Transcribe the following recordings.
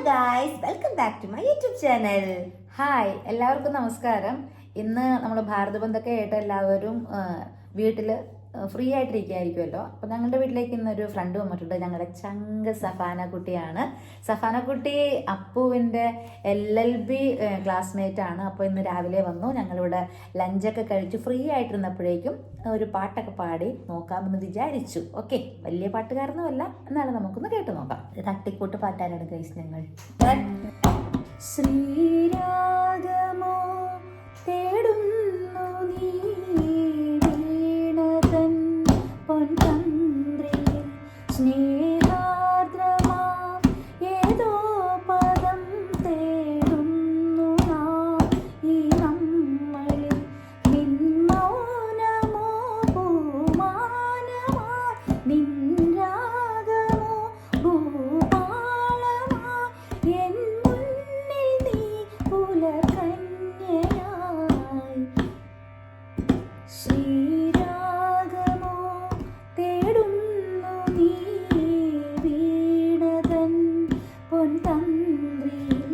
Guys, welcome back to my YouTube channel. Hi, എല്ലാവർക്കും നമസ്കാരം. ഇന്ന് നമ്മൾ ഭാരത ബന്ധൊക്കെ ആയിട്ട് എല്ലാവരും വീട്ടിൽ ഫ്രീ ആയിട്ടിരിക്കുകയായിരിക്കുമല്ലോ. അപ്പോൾ ഞങ്ങളുടെ വീട്ടിലേക്ക് ഇന്നൊരു ഫ്രണ്ട് വന്നിട്ടുണ്ട്. ഞങ്ങളുടെ ചങ്ക് സഫാന കുട്ടിയാണ്. സഫാന കുട്ടി അപ്പുവിൻ്റെ LLB ക്ലാസ്മേറ്റ് ആണ്. അപ്പോൾ ഇന്ന് രാവിലെ വന്നു. ഞങ്ങളിവിടെ ലഞ്ചൊക്കെ കഴിച്ച് ഫ്രീ ആയിട്ടിരുന്നപ്പോഴേക്കും ഒരു പാട്ടൊക്കെ പാടി നോക്കാമെന്ന് വിചാരിച്ചു. ഓക്കെ, വലിയ പാട്ടുകാരനുമല്ല, എന്നാലും നമുക്കൊന്ന് കേട്ട് നോക്കാം. തട്ടിക്കൂട്ട് പാട്ടാനാണ് ഗൈസ് ഞങ്ങൾ. ശ്രീരാഗമോ തേടുന്നു നീ വീണതൻ പൊൻതന്ത്രിയിൽ സ്നേഹാർദ്രമാം ഏതോ പദം തേടുന്നു നാം ഈ നമ്മളിൽ. നിൻ മൗനമോ പൂമാനമായി, നിൻ രാഗമോ ഭൂപാളമായി, എൻ മുന്നിൽ നീ പുലർകന്യയായി. ശ്രീരാഗമോ തേടുന്നു നീ വീണതൻ പൊൻതന്ത്രിയിൽ.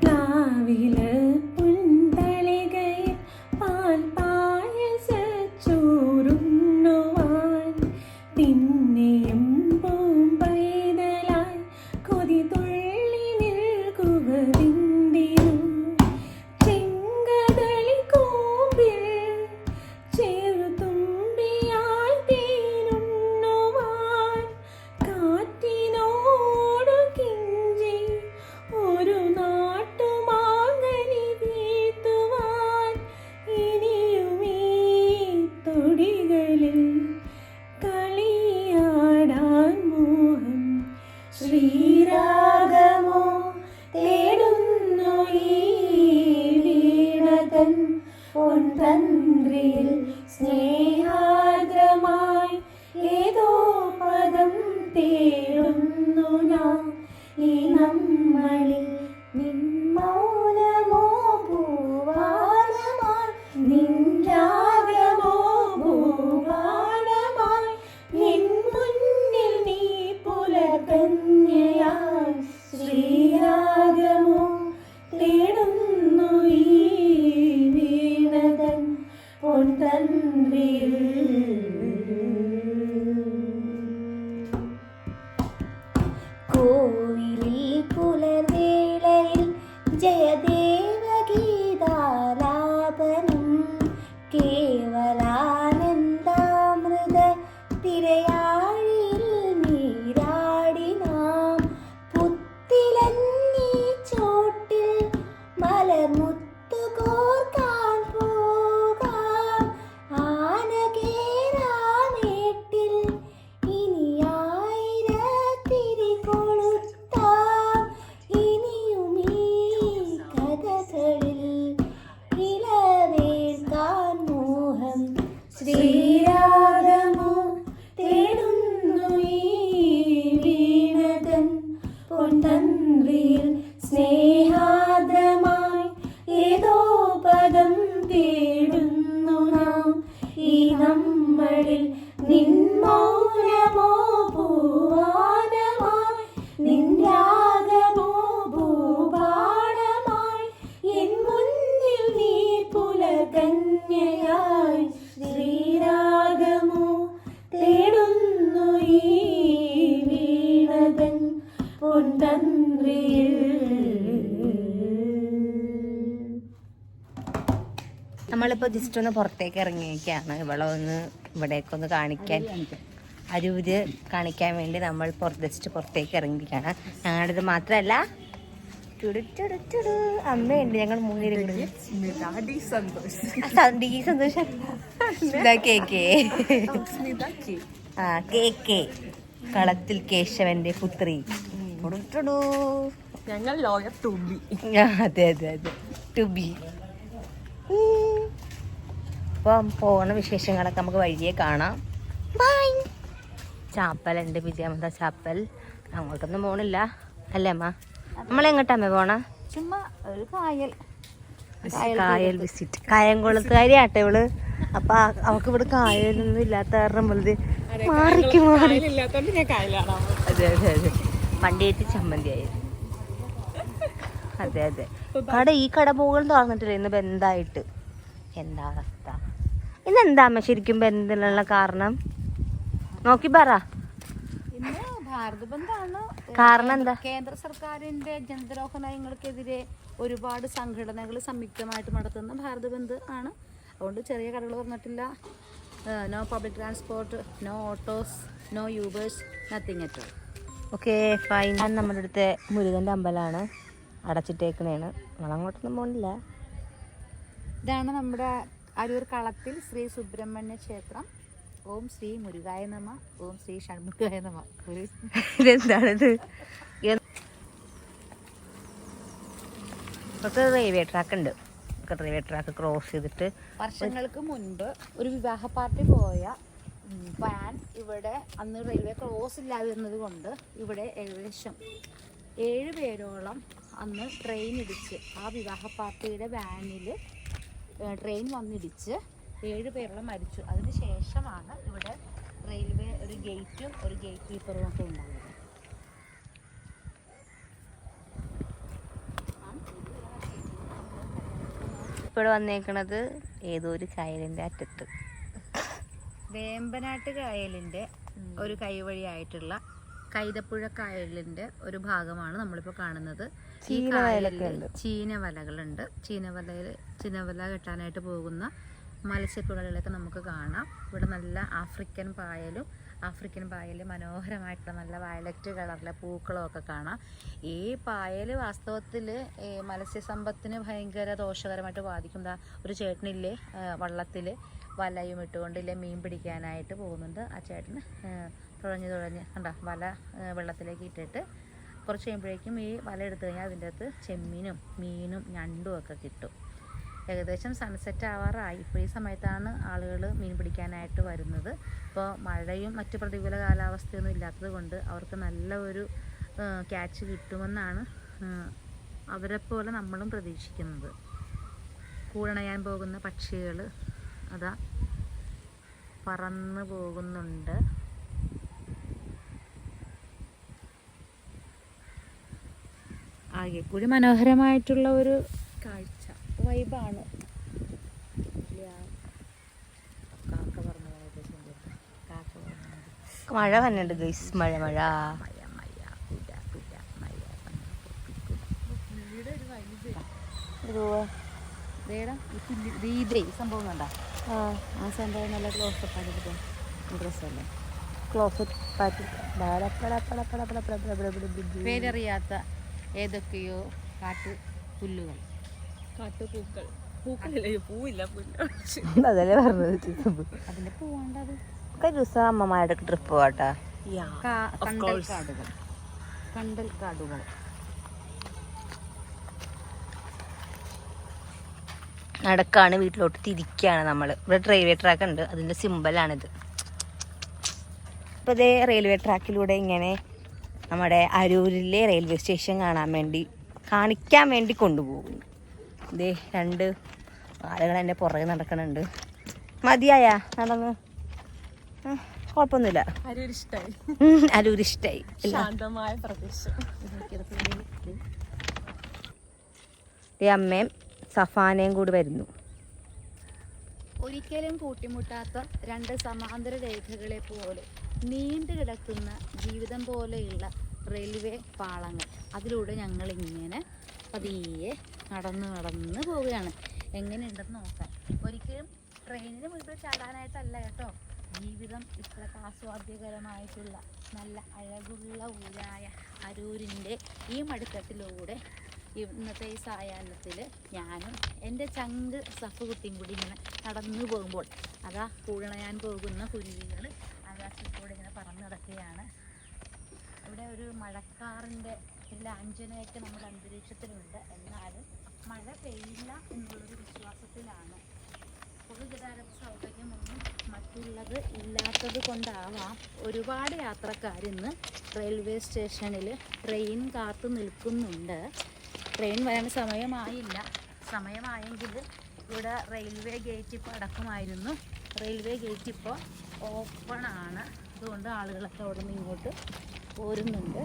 പ്ലാവില് പുൻതളികയിൽ പാൽ പായസച്ചോറുണ്ണുവാൻ പിന്നെയും പൂമ്പൈതലായി കൊതി തുള്ളി നിൽക്കുവതിന്തിനു. ചെങ്കദളി കൂമ്പിൽ ചെറുതുമ്പിയായി തേനുണ്ണുവാൻ കാറ്റിനോടു കിഞ്ചി ഒരു നാട്ടുമാങ്ങനി വീഴ്ത്തുവാൻ ഇനിയുമീ തൊടികളിൽ കളിയാടാൻ മോഹം. ശ്രീരാഗമോ തേടുന്നു ഈ വീണതൻ പൊൻതന്ത്രിയിൽ സ്നേഹാർദ്രമായി ഏതോ പദം തേടുന്നു ഞാൻ ഈ നമ്മളിൽ. നിൻ മൗനമോ പൂവാനമായി, നിൻ രാഗമോ ഭൂപാളമായി, എൻ മുന്നിൽ നീ പുലർകന്യയായി. ശ്രീരാഗമോ തേടുന്നു ഈ വീണതൻ പൊൻതന്ത്രിയിൽ. കോവിലിൽ പുലർവേളയിൽ ജയദേവഗീതാലാപനം കേവലാനന്ദാമൃത തിരയാഴിയിൽ നീരാടി നാം. പുത്തിലഞ്ഞി ചോട്ടിൽ മലർമുത്തു കോർക്കാൻ പോകാം. ആനകേറാമേട്ടിൽ ഇനി ആയിരത്തിരി കൊളുത്താം. ഇനിയുമീ കഥകളിൽ ഇളവേൽക്കാൻ മോഹം. ശ്രീരാഗമോ തേടുന്നു ഈ വീണതൻ പൊൻതന്ത്രിയിൽ സ്നേഹാർദ്രമായി ഏതോ പദം തേടുന്നു നാം ഈ നമ്മളിൽ. നിൻ മൗനമോ പൂവാനമായി, നിൻ രാഗമോ ഭൂപാളമായി, എൻ മുന്നിൽ നീ പുലർകന്യയായി. ശ്രീരാഗമോ തേടുന്നു ഈ വീണതൻ പൊൻതന്ത്രിയിൽ. നമ്മളിപ്പോൾ ജസ്റ്റ് ഒന്ന് പുറത്തേക്ക് ഇറങ്ങിയൊക്കെയാണ്. ഇവിടേക്കൊന്ന് കാണിക്കാൻ, അരൂര് കാണിക്കാൻ വേണ്ടി നമ്മൾ ജസ്റ്റ് പുറത്തേക്ക് ഇറങ്ങിയിരിക്കുകയാണ്. ഞങ്ങളുടെ ഇത് മാത്രമല്ല അമ്മയുണ്ട്. ഞങ്ങൾ മൂന്നിരുണ്ട്. സന്തോഷം കേക്ക് കളത്തിൽ കേശവന്റെ പുത്രി. ഞങ്ങൾ ലോയർ ടൂബി. അതെ അതെ അതെ, ടുബി. അപ്പം പോണ വിശേഷങ്ങളൊക്കെ നമുക്ക് വഴിയെ കാണാം. ബൈ. ചാപ്പലുണ്ട്, വിജയമത ചാപ്പൽ. അങ്ങോട്ടൊന്നും പോണില്ല അല്ലേ അമ്മ? നമ്മളെങ്ങോട്ടമ്മ പോണ? ചുമ്മാ ഒരു കായൽ വിസിറ്റ്. കായംകുളത്തുകാരി ആട്ടെ ഇവള്. അപ്പൊ അവക്ക് ഇവിടെ കായലൊന്നും ഇല്ലാത്ത കാരണം നമ്മളത് മാറിക്ക് മാറി. ഇല്ലാത്തോണ്ട് ഞാൻ കായലാണ്. അതെ അതെ അതെ, വണ്ടിയേറ്റ് ചമ്മന്തിയായി. അതെ അതെ, ഈ കട പോകൽ തുറന്നിട്ടില്ല ഇന്ന് ബന്ധായിട്ട്. എന്താ അവസ്ഥ? ഇന്നെന്താ അമ്മ ശരിക്കും ബന്ധിനുള്ള കാരണം? നോക്കി പറ. ഇന്ന് ഭാരത് ബന്ദാണ്. കാരണം എന്താ? കേന്ദ്ര സർക്കാരിന്റെ ജനദ്രോഹ നയങ്ങൾക്കെതിരെ ഒരുപാട് സംഘടനകൾ സംയുക്തമായിട്ട് നടത്തുന്ന ഭാരത് ബന്ദ് ആണ്. അതുകൊണ്ട് ചെറിയ കടകൾ തുറന്നിട്ടില്ല. No public transport, no autos, no Ubers, nothing at all. Okay fine. നമ്മുടെ അടുത്ത് മുരുകൻ്റെ അമ്പലമാണ്, അടച്ചിട്ടേക്കണേണ്. നമ്മളങ്ങോട്ടൊന്നും പോകണില്ല. ഇതാണ് നമ്മുടെ അരൂർ കളത്തിൽ ശ്രീ സുബ്രഹ്മണ്യ ക്ഷേത്രം. ഓം ശ്രീ മുരുകായ നമ, ഓം ശ്രീ ഷൺമുഖായ നമ. ഇതെന്താണിത്? ഇതൊക്കെ റെയിൽവേ ട്രാക്ക് ഉണ്ട്. റെയിൽവേ ട്രാക്ക് ക്രോസ് ചെയ്തിട്ട് വർഷങ്ങൾക്ക് മുൻപ് ഒരു വിവാഹ പാർട്ടി പോയ വാൻ ഇവിടെ അന്ന് റെയിൽവേ ക്രോസ് ഇല്ലാതിരുന്നത് കൊണ്ട് ഇവിടെ ഏകദേശം 7 പേരോളം അന്ന് ട്രെയിൻ ഇടിച്ച്, ആ വിവാഹ പാർട്ടിയുടെ വാനിൽ ട്രെയിൻ വന്നിടിച്ച് 7 പേരോളം മരിച്ചു. അതിന് ശേഷമാണ് ഇവിടെ റെയിൽവേ ഒരു ഗേറ്റും ഒരു ഗേറ്റ് കീപ്പറും ഒക്കെ ഉണ്ടായത്. ഇവിടെ വന്നേക്കണത് ഏതോ ഒരു കായലിൻ്റെ അറ്റത്ത്, വേമ്പനാട്ട് കായലിൻ്റെ ഒരു കൈവഴിയായിട്ടുള്ള കൈതപ്പുഴ കായലിൻ്റെ ഒരു ഭാഗമാണ് നമ്മളിപ്പോൾ കാണുന്നത്. ഈ കായലിൽ ചീനവലകളുണ്ട്. ചീനവല കെട്ടാനായിട്ട് പോകുന്ന മത്സ്യത്തൊഴിലാളികളൊക്കെ നമുക്ക് കാണാം. ഇവിടെ നല്ല ആഫ്രിക്കൻ പായൽ മനോഹരമായിട്ടുള്ള നല്ല വയലറ്റ് കളറിലെ പൂക്കളും ഒക്കെ കാണാം. ഈ പായൽ വാസ്തവത്തിൽ മത്സ്യസമ്പത്തിന് ഭയങ്കര ദോഷകരമായിട്ട് ബാധിക്കും. ഒരു ചേട്ടനില്ലേ വള്ളത്തിൽ വലയും ഇട്ടുകൊണ്ടില്ലേ മീൻ പിടിക്കാനായിട്ട് പോകുന്നുണ്ട്. ആ ചേട്ടന് തുഴഞ്ഞ് കണ്ട വല വെള്ളത്തിലേക്ക് ഇട്ടിട്ട് കുറച്ച് കഴിയുമ്പോഴേക്കും ഈ വല എടുത്തു കഴിഞ്ഞാൽ അതിൻ്റെ അകത്ത് ചെമ്മീനും മീനും ഞണ്ടും ഒക്കെ കിട്ടും. ഏകദേശം സൺസെറ്റ് ആവാറായി. ഇപ്പോൾ ഈ സമയത്താണ് ആളുകൾ മീൻ പിടിക്കാനായിട്ട് വരുന്നത്. ഇപ്പോൾ മഴയും മറ്റ് പ്രതികൂല കാലാവസ്ഥയൊന്നും ഇല്ലാത്തത് കൊണ്ട് അവർക്ക് നല്ല ഒരു ക്യാച്ച് കിട്ടുമെന്നാണ് അവരെപ്പോലെ നമ്മളും പ്രതീക്ഷിക്കുന്നത്. കൂടണയാൻ പോകുന്ന പക്ഷികൾ അതാ പറന്ന് പോകുന്നുണ്ട്. ആകെ കൂടി മനോഹരമായിട്ടുള്ള ഒരു കാഴ്ച വൈബാണ്. മഴ വന്നുണ്ട് ഗൈസ്, മഴ ഇതേ സംഭവം കണ്ട ആ സംഭവം നല്ല ക്ലോസപ്പ് ഡ്രസ്സല്ലേ, പേരറിയാത്ത ഏതൊക്കെയോ കാട്ടുപൂക്കൾ. പൂക്കളില്ല, പൂവില്ല, അതല്ലേ പറഞ്ഞത്. അതിന്റെ പൂവാണ്ടത്. ദിവസം അമ്മമാരുടെ ട്രിപ്പ് പോവാട്ടാ. കണ്ടൽക്കാടുകൾ നടക്കാണ്, വീട്ടിലോട്ട് തിരിക്കുകയാണ് നമ്മൾ. ഇവിടെ റെയിൽവേ ട്രാക്ക് ഉണ്ട്, അതിൻ്റെ സിമ്പലാണിത്. ഇപ്പോൾ ഇതേ റെയിൽവേ ട്രാക്കിലൂടെ ഇങ്ങനെ നമ്മുടെ അരൂരിലെ റെയിൽവേ സ്റ്റേഷൻ കാണിക്കാൻ വേണ്ടി കൊണ്ടുപോകുന്നു. ഇതേ 2 ആളുകൾ എൻ്റെ പുറകെ നടക്കണുണ്ട്. മതിയായ നടന്ന് കുഴപ്പമൊന്നുമില്ല. അരൂരിഷ്ടായി. ശാന്തമായ പ്രദേശം. അമ്മയും സഫാനയും കൂടി വരുന്നു. ഒരിക്കലും കൂട്ടിമുട്ടാത്ത 2 സമാന്തര രേഖകളെ പോലെ നീണ്ടു കിടക്കുന്ന ജീവിതം പോലെയുള്ള റെയിൽവേ പാളങ്ങൾ, അതിലൂടെ ഞങ്ങൾ ഇങ്ങനെ പതിയെ നടന്ന് പോവുകയാണ്. എങ്ങനെയുണ്ടെന്ന് നോക്കാൻ. ഒരിക്കലും ട്രെയിനിന് മുൻപിൽ ചാടാനായിട്ടല്ല കേട്ടോ, ജീവിതം ഇത്ര ആസ്വാദ്യകരമായിട്ടുള്ള നല്ല അഴകുള്ള ഊരായ അരൂരിൻ്റെ ഈ മടിത്തട്ടിലൂടെ ഇന്നത്തെ ഈ സായാഹ്നത്തിൽ ഞാനും എൻ്റെ ചങ്ക് സഫുകുട്ടിയും കൂടി ഇങ്ങനെ നടന്നു പോകുമ്പോൾ അതാ കൂടണയാൻ പോകുന്ന കുരുവികൾ ആകാശത്തൂടെ ഇങ്ങനെ പറന്ന് നടക്കുകയാണ്. ഇവിടെ ഒരു മഴക്കാറിൻ്റെ ഒരു ലാഞ്ചനയൊക്കെ നമ്മുടെ അന്തരീക്ഷത്തിലുണ്ട്. എന്നാലും മഴ പെയ്യില്ല എന്നുള്ളൊരു വിശ്വാസത്തിലാണ്. പൊതുഗതാഗത സൗകര്യമൊന്നും മറ്റുള്ളത് ഇല്ലാത്തത് കൊണ്ടാവാം ഒരുപാട് യാത്രക്കാരിന്ന് റെയിൽവേ സ്റ്റേഷനിൽ ട്രെയിൻ കാത്തു നിൽക്കുന്നുണ്ട്. ട്രെയിൻ വരാൻ സമയമായെങ്കിൽ ഇവിടെ റെയിൽവേ ഗേറ്റ് ഇപ്പോൾ അടക്കമായിരുന്നു. റെയിൽവേ ഗേറ്റ് ഇപ്പോൾ ഓപ്പൺ ആണ്, അതുകൊണ്ട് ആളുകളൊക്കെ അവിടെ നിന്ന് ഇങ്ങോട്ട് പോരുന്നുണ്ട്.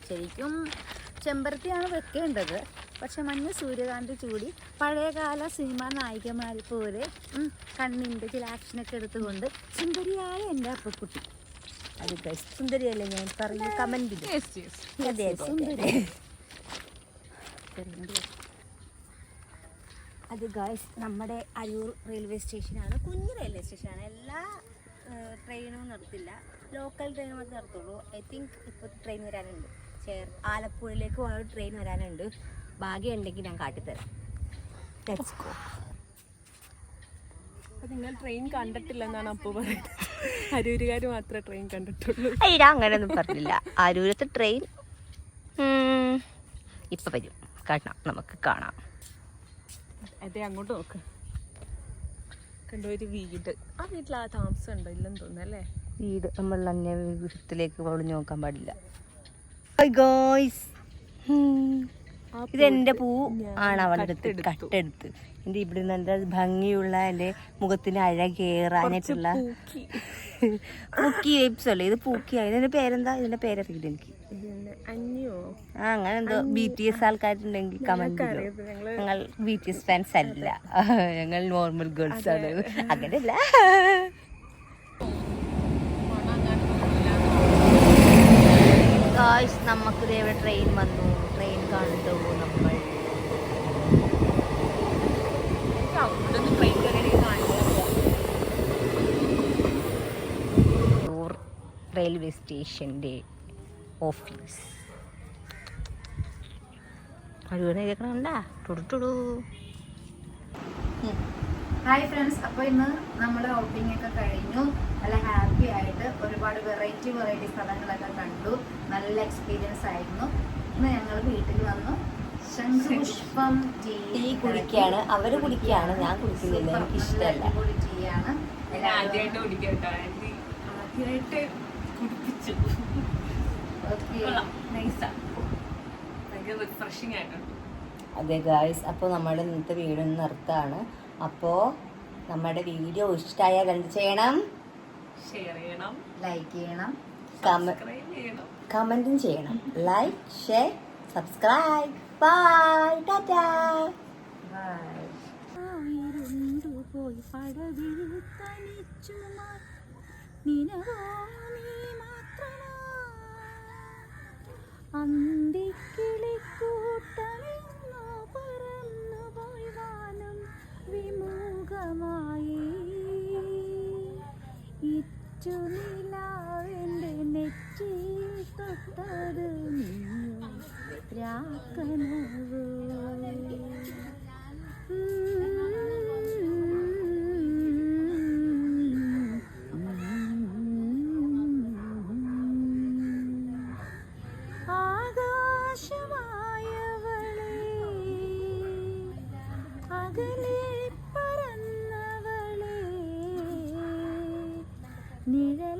ശരിക്കും ചെമ്പരത്തിയാണ് വെക്കേണ്ടത്, പക്ഷെ മഞ്ഞ സൂര്യകാന്തി ചൂടി പഴയകാല സിനിമാ നായികമാർ പോലെ കണ്ണിൻ്റെ ചില ആക്ഷനൊക്കെ എടുത്തുകൊണ്ട് സുന്ദരിയായ എൻ്റെ അപ്പക്കുട്ടി. അത് സുന്ദരിയല്ലേ ഞാൻ പറയൂ കമൻറ്റിൽ. അതെ സുന്ദരി. അത് ഗൈസ് നമ്മുടെ അരൂർ റെയിൽവേ സ്റ്റേഷനാണ്. കുഞ്ഞു റെയിൽവേ സ്റ്റേഷനാണ്. എല്ലാ ട്രെയിനും നിർത്തില്ല, ലോക്കൽ ട്രെയിൻ മാത്രമേ നിർത്തുള്ളൂ. ഐ തിങ്ക് ഇപ്പോൾ ട്രെയിൻ വരാനുണ്ട്. ആലപ്പുഴയിലേക്ക് പോയ ട്രെയിൻ വരാനുണ്ട്. ഭാഗ്യം ഉണ്ടെങ്കിൽ ഞാൻ കാട്ടിത്തരാം. Let's go. നിങ്ങൾ ട്രെയിൻ കണ്ടിട്ടില്ലെന്നാണ് അപ്പോൾ പറയുന്നത്. അരൂരുകാർ മാത്രമേ ട്രെയിൻ കണ്ടിട്ടുള്ളൂ. അയ്യ അങ്ങനെയൊന്നും പറഞ്ഞില്ല. അരൂരത്തെ ട്രെയിൻ ഇപ്പം വരും. കാണാം, നമുക്ക് കാണാം. അതെ, അങ്ങോട്ട് നോക്ക്. കണ്ടോ ഒരു വീട്. ആ വീട്ടിൽ ആ താമസം ഉണ്ടോ? ഇല്ലെന്ന് തോന്നുന്നു അല്ലേ. വീട് നമ്മൾ അന്യ വീട്ടിലേക്ക് ഒളിഞ്ഞു നോക്കാൻ പാടില്ല. ഇതെന്റെ പൂ ആണ് അവളുടെ അടുത്ത് കട്ടെടുത്ത്. എൻ്റെ ഇവിടെ നിന്ന് എൻ്റെ ഭംഗിയുള്ള എൻ്റെ മുഖത്തിന് അഴകേറാനായിട്ടുള്ള പൂക്കി വൈബ്സ് അല്ലേ ഇത്. പൂക്കിയാണ് ഇതിന്റെ പേരെന്താ? ഇതിന്റെ പേരറിയില്ല എനിക്ക്. അങ്ങനെ എന്തോ BTS ആൾക്കാരുണ്ടെങ്കിൽ കമന്റ്. ഞങ്ങൾ BTS ഫാൻസ് അല്ല, ഞങ്ങൾ നോർമൽ ഗേൾസ് ആണ്. അങ്ങനെയല്ല. നമുക്ക് ഇവിടെ ട്രെയിൻ വന്നു. ട്രെയിൻ കണ്ടു നമ്മൾ. റെയിൽവേ സ്റ്റേഷൻ്റെ ഓഫീസ് അഴുകണ ടുടുടുടു. ഹായ് ഫ്രണ്ട്സ്, അപ്പോൾ ഇന്ന് നമ്മുടെ ഔട്ടിംഗ് ഒക്കെ കഴിഞ്ഞു. നല്ല ഹാപ്പി ആയിട്ട് ഒരുപാട് വെറൈറ്റി സ്ഥലങ്ങളൊക്കെ കണ്ടു. നല്ല എക്സ്പീരിയൻസ് ആയിരുന്നു. ഇന്ന് ഞങ്ങൾ വീട്ടിൽ വന്നു ശംഖുപുഷ്പം ടീ കുടിക്കുകയാണ്. അവര് കുടിക്കുകയാണ്, ഞാൻ കുടിക്കുന്നില്ല, എനിക്ക് ഇഷ്ടമല്ല. ടീയാണ്. ആദ്യമായിട്ട് കുടിക്കട്ടോ. ആദ്യമായിട്ട് കുടിപ്പിച്ചു. ഭയങ്കര റിഫ്രഷിംഗ് ആയിട്ടുണ്ട്. അതെ ഗായ്സ്, അപ്പോൾ നമ്മുടെ ഇന്നത്തെ വീഡിയോ നിർത്താണ്. അപ്പോൾ നമ്മുടെ വീഡിയോ ഇഷ്ടമായാൽ എന്ത് ചെയ്യണം? ഷെയർ ചെയ്യണം, ലൈക്ക് ചെയ്യണം, കമന്റും ചെയ്യണം. Like, share, subscribe. ബൈ, ടാറ്റാ. ബൈ. പോയി പടവിൽ തനിച്ചുമാർ നിനവോ നീ മാത്രമാ അന്തിക്കിളിക്കൂട്ടമെന്നോ പറന്നു പോയി വാനം വിമുഖമായി ഇറ്റുനിലാവിൻ്റെ നെറ്റിയിൽ തൊട്ടത് നീയോ രാക്കനവോ. ആകാശമായവളെ അകലെ പറന്നവളെ നിഴൽ